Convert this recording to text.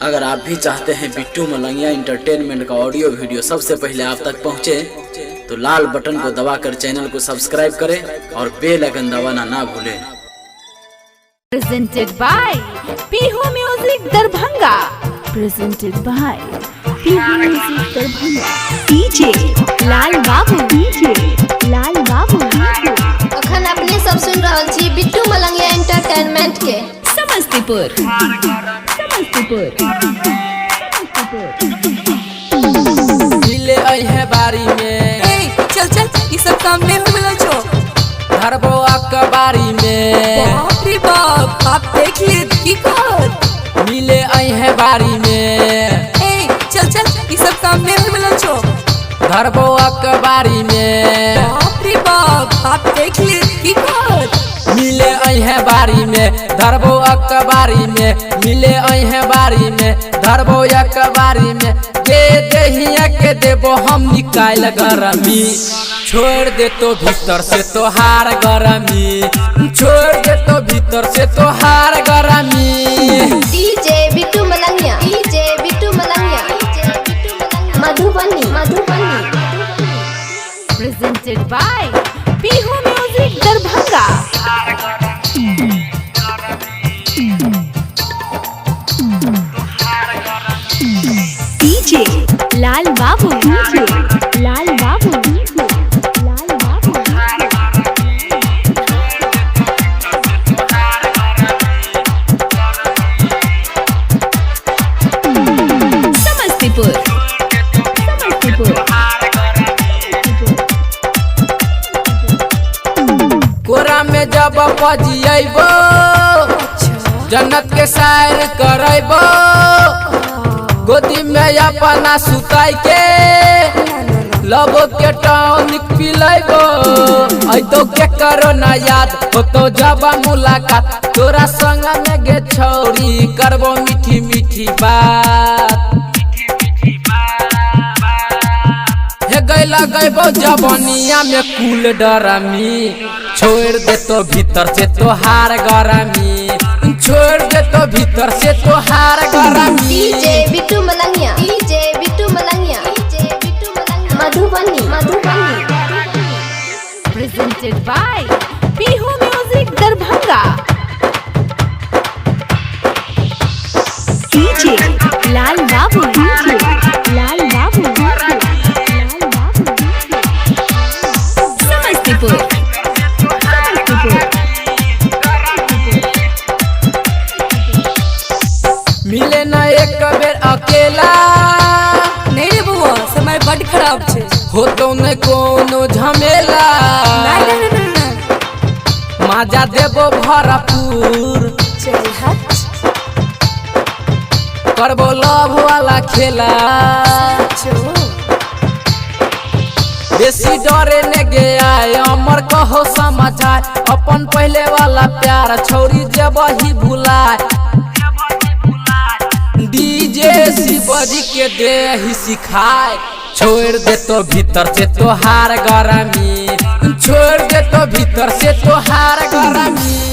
अगर आप भी चाहते हैं बिट्टू मलंगिया इंटरटेनमेंट का ऑडियो वीडियो सबसे पहले आप तक पहुंचे, तो लाल बटन को दबाकर चैनल को सब्सक्राइब करें और बेल आइकन दबाना ना भूलें। Presented by Pihu Music Darbhanga. Presented by Pihu Music Darbhanga. DJ Lal Babu, DJ Lal बाबू। अखन अपने सब सुन रहल छी बिट्टू मलंगिया एंटरटेनमेंट के समस्तीपुर। मिले आई है बारी में, चल चल ये सब काम नहीं मिला छो धरबो अखबारी में। बाप रे बाप, आप देख ले की कर मिले आई है बारी में, चल चल ये सब काम नहीं मिला छो धरबो अखबारी में। बाप रे बाप, आप देख ले की कर मिले आई है बारी में, धरबो अखबारी में। मिले आई है बारी में, धरबो अखबारी में। दे दहिया के देबो हम निकाल गरमी, छोड़ दे तो भीतर से तोहार गरमी, छोड़ दे तो भीतर से तोहार गरमी। DJ Bittu Malangiya, DJ Bittu Malangiya, Madhubani Madhubani. Presented by Pihu Music Darbhanga. DJ Lal Babu, DJ Lal Babu, DJ Lal बाबू। समस्तीपुर। कोरा में जब बजियबो, जन्नत के सैर करबो, गोदी में अपना सुताई के लबो के टॉनिक पिलाइबो। आई तो के करो ना याद हो तो जब मुलाकात, तोरा संग में गे छौरी करबो मीठी मीठी बात। हे गैला गैबो जवनिया में कुल डरामी, छोड़ दे तो भीतर से तोहार गरमी, छोड़ दे तो भीतर से तोहार गरमी। DJ Bittu Malangiya, DJ Bittu Malangiya, Madhubani Madhubani. Presented by Pihu Music Darbhanga. DJ Lal Babu, DJ Lal Babu, DJ Lal बाबू। समस्तीपुर। मिले न एक बेर अकेला, नहीं रे बुआ, समय बड़ खराब छे। हो तो न कोनो झमेला, माजा देबो भरपूर, चल हट करबो लव वाला खेला। बेसी डरे ने गया अमर कहो समाचार, अपन पहले वाला प्यार छौरी जबही भुलाए। डीजे शिवजी के दे ही सिखाए, छोड़ दे तो भीतर से तोहार गरमी, छोड़ दे तो भीतर से तोहार गरमी।